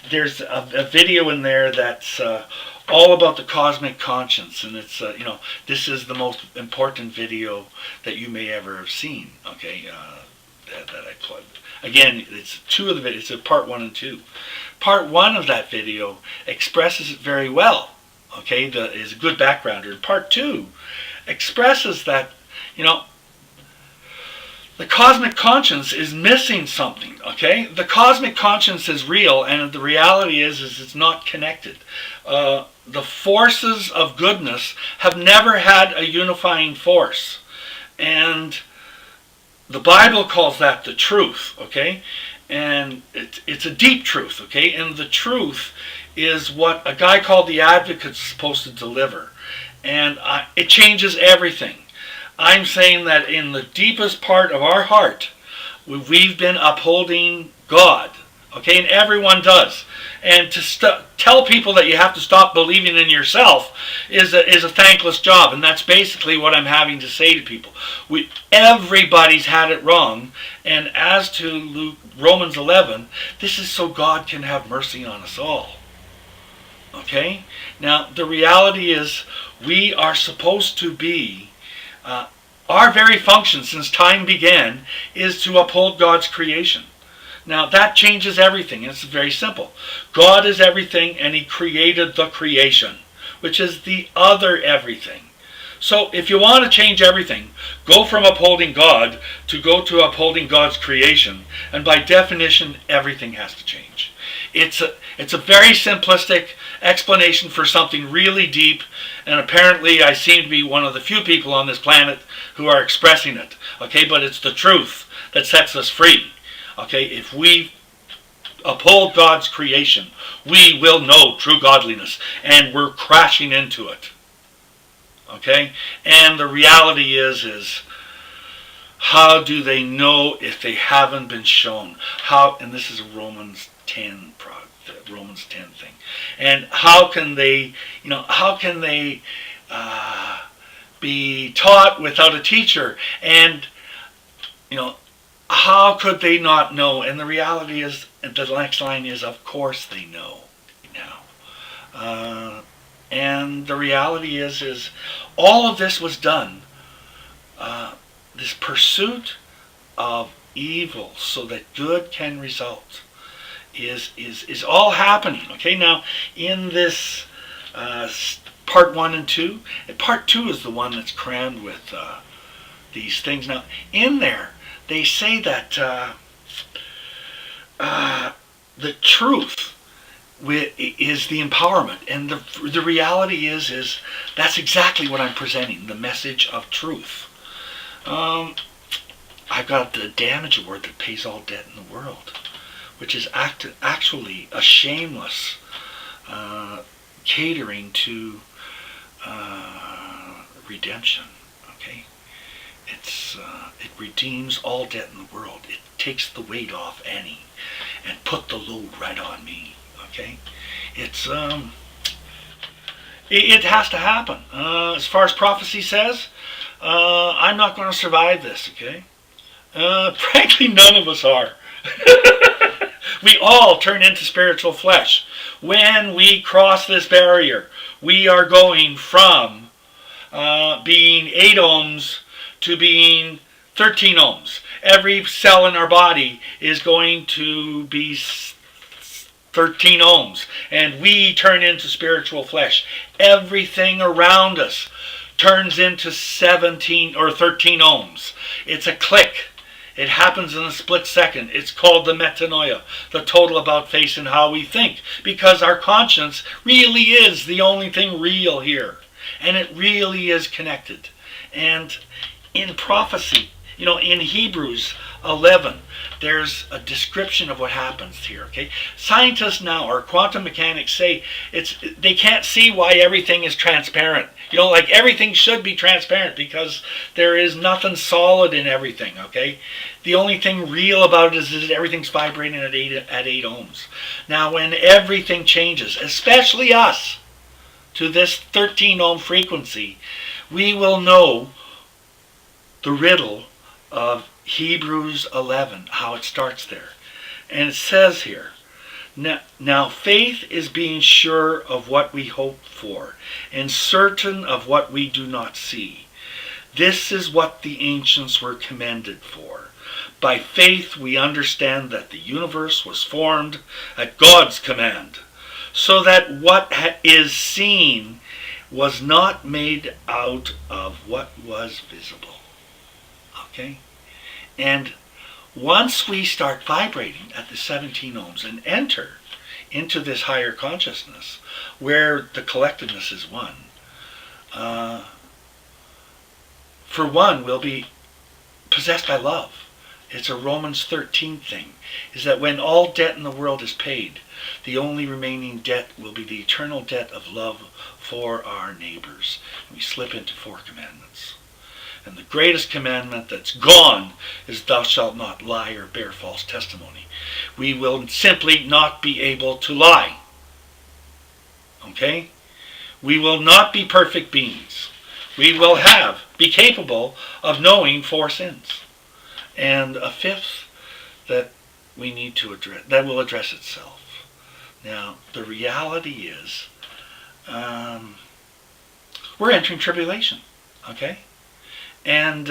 there's a video in there that's all about the cosmic conscience, and it's this is the most important video that you may ever have seen. Okay, that I plugged. Again, it's two of the videos. It's part 1 and 2. Part 1 of that video expresses it very well. Okay, is a good backgrounder. And part 2 expresses that the cosmic conscience is missing something. Okay, the cosmic conscience is real, and the reality is it's not connected. The forces of goodness have never had a unifying force, and the Bible calls that the truth. Okay, and it's a deep truth. Okay, and the truth is what a guy called the Advocate is supposed to deliver, and it changes everything. I'm saying that in the deepest part of our heart, we've been upholding God, okay, and everyone does. And to tell people that you have to stop believing in yourself is a thankless job, and that's basically what I'm having to say to people. Everybody's had it wrong, and as to Romans 11, this is so God can have mercy on us all. Okay? Now, the reality is we are supposed to be our very function since time began is to uphold God's creation. Now that changes everything. It's very simple. God is everything, and He created the creation, which is the other everything. So if you want to change everything, go from upholding God to go to upholding God's creation, and by definition everything has to change. It's a very simplistic explanation for something really deep, and apparently I seem to be one of the few people on this planet who are expressing it. Okay, but it's the truth that sets us free. Okay, if we uphold God's creation, we will know true godliness, and we're crashing into it. Okay, and the reality is how do they know if they haven't been shown? How, and this is a Romans 10 thing. And how can they, be taught without a teacher? And, how could they not know? And the reality is, and the next line is, of course they know now. And the reality is all of this was done, this pursuit of evil so that good can result, is all happening. Okay, now in this part 1 and 2, and part 2 is the one that's crammed with these things. Now in there they say that the truth is the empowerment, and the reality is that's exactly what I'm presenting, the message of truth. I've got the damage award that pays all debt in the world, which is actually a shameless catering to redemption. Okay, it redeems all debt in the world. It takes the weight off Annie and put the load right on me. Okay, it has to happen. As far as prophecy says, I'm not going to survive this. Okay, frankly, none of us are. We all turn into spiritual flesh. When we cross this barrier, we are going from being 8 ohms to being 13 ohms. Every cell in our body is going to be 13 ohms, and we turn into spiritual flesh. Everything around us turns into 17 or 13 ohms. It's a click. It happens in a split second. It's called the metanoia, the total about face and how we think, because our conscience really is the only thing real here, and it really is connected. And in prophecy, in Hebrews 11, there's a description of what happens here. Okay, scientists now, or quantum mechanics, say they can't see why everything is transparent. Like everything should be transparent because there is nothing solid in everything. Okay, the only thing real about it is that everything's vibrating at 8 ohms. Now, when everything changes, especially us, to this 13 ohm frequency, we will know the riddle of Hebrews 11, how it starts there. And it says here Now faith is being sure of what we hope for, and certain of what we do not see. This is what the ancients were commended for. By faith we understand that the universe was formed at God's command, so that what is seen was not made out of what was visible. Okay? And once we start vibrating at the 17 ohms and enter into this higher consciousness, where the collectiveness is one, for one, we'll be possessed by love. It's a Romans 13 thing, is that when all debt in the world is paid, the only remaining debt will be the eternal debt of love for our neighbors. And we slip into 4 commandments. And the greatest commandment that's gone is thou shalt not lie or bear false testimony. We will simply not be able to lie. Okay? We will not be perfect beings. We will be capable of knowing 4 sins. And a 5th that we need to address, that will address itself. Now, the reality is, we're entering tribulation. Okay? And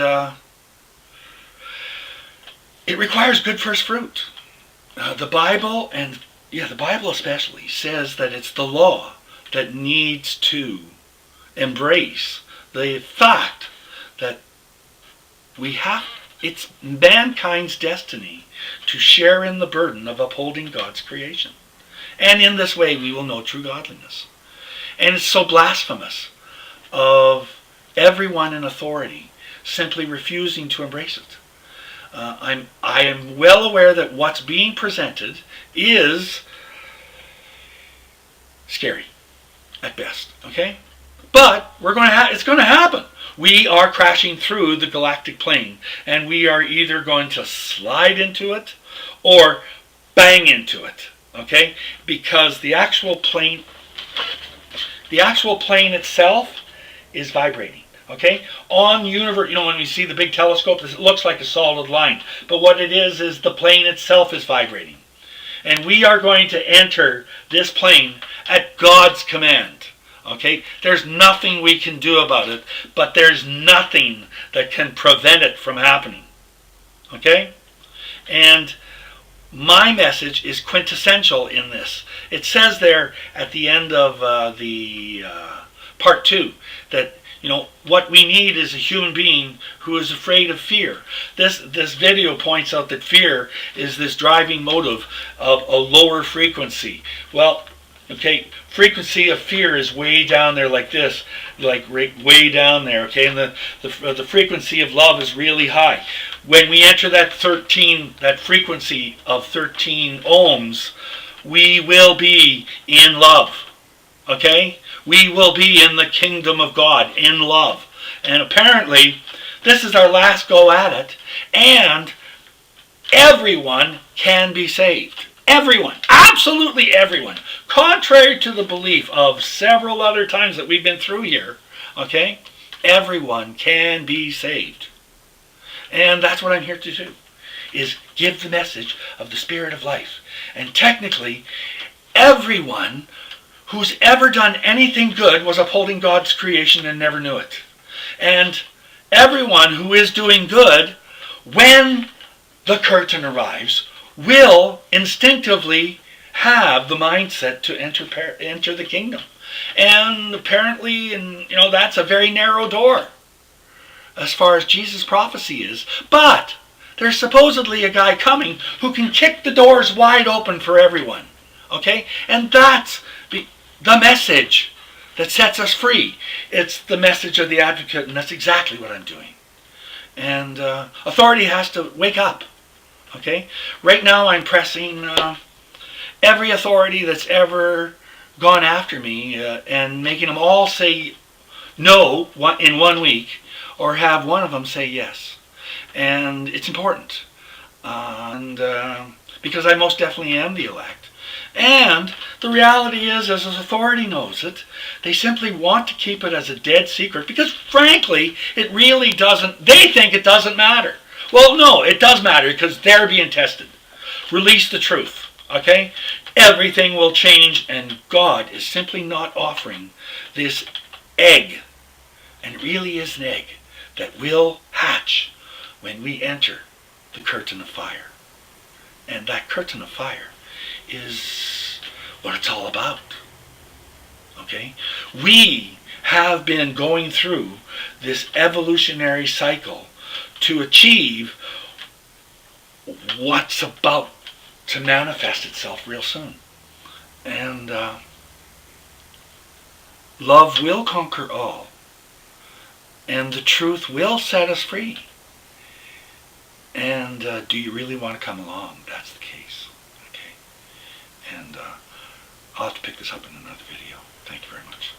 it requires good first fruit. The Bible, and the Bible especially, says that it's the law that needs to embrace the fact that it's mankind's destiny to share in the burden of upholding God's creation. And in this way we will know true godliness. And it's so blasphemous of everyone in authority simply refusing to embrace it. I am well aware that what's being presented is scary at best, okay? But it's going to happen. We are crashing through the galactic plane, and we are either going to slide into it or bang into it, okay? Because the actual plane itself is vibrating. Okay? On universe, when we see the big telescope, it looks like a solid line. But what it is the plane itself is vibrating. And we are going to enter this plane at God's command. Okay? There's nothing we can do about it, but there's nothing that can prevent it from happening. Okay? And my message is quintessential in this. It says there at the end of the part 2 that what we need is a human being who is afraid of fear. This video points out that fear is this driving motive of a lower frequency. Well, okay, frequency of fear is way down there like this, like way down there, okay? And the frequency of love is really high. When we enter that frequency of 13 ohms, we will be in love, okay? We will be in the kingdom of God, in love. And apparently, this is our last go at it, and everyone can be saved. Everyone. Absolutely everyone. Contrary to the belief of several other times that we've been through here, okay, everyone can be saved. And that's what I'm here to do, is give the message of the Spirit of life. And technically, everyone who's ever done anything good was upholding God's creation and never knew it. And everyone who is doing good, when the curtain arrives, will instinctively have the mindset to enter the kingdom. And apparently, that's a very narrow door as far as Jesus' prophecy is. But there's supposedly a guy coming who can kick the doors wide open for everyone. Okay? And that's the message that sets us free. It's the message of the advocate, and that's exactly what I'm doing. And authority has to wake up. Okay? Right now I'm pressing every authority that's ever gone after me and making them all say no in 1 week, or have one of them say yes. And it's important. Because I most definitely am the elect. And the reality is, as authority knows it, they simply want to keep it as a dead secret because, frankly, it really doesn't, they think it doesn't matter. Well, no, it does matter because they're being tested. Release the truth, okay? everything will change, and God is simply not offering this egg, and it really is an egg, that will hatch when we enter the curtain of fire. And that curtain of fire is what it's all about. Okay? We have been going through this evolutionary cycle to achieve what's about to manifest itself real soon. And love will conquer all. And the truth will set us free. And do you really want to come along? That's the case. Okay. And I'll have to pick this up in another video. Thank you very much.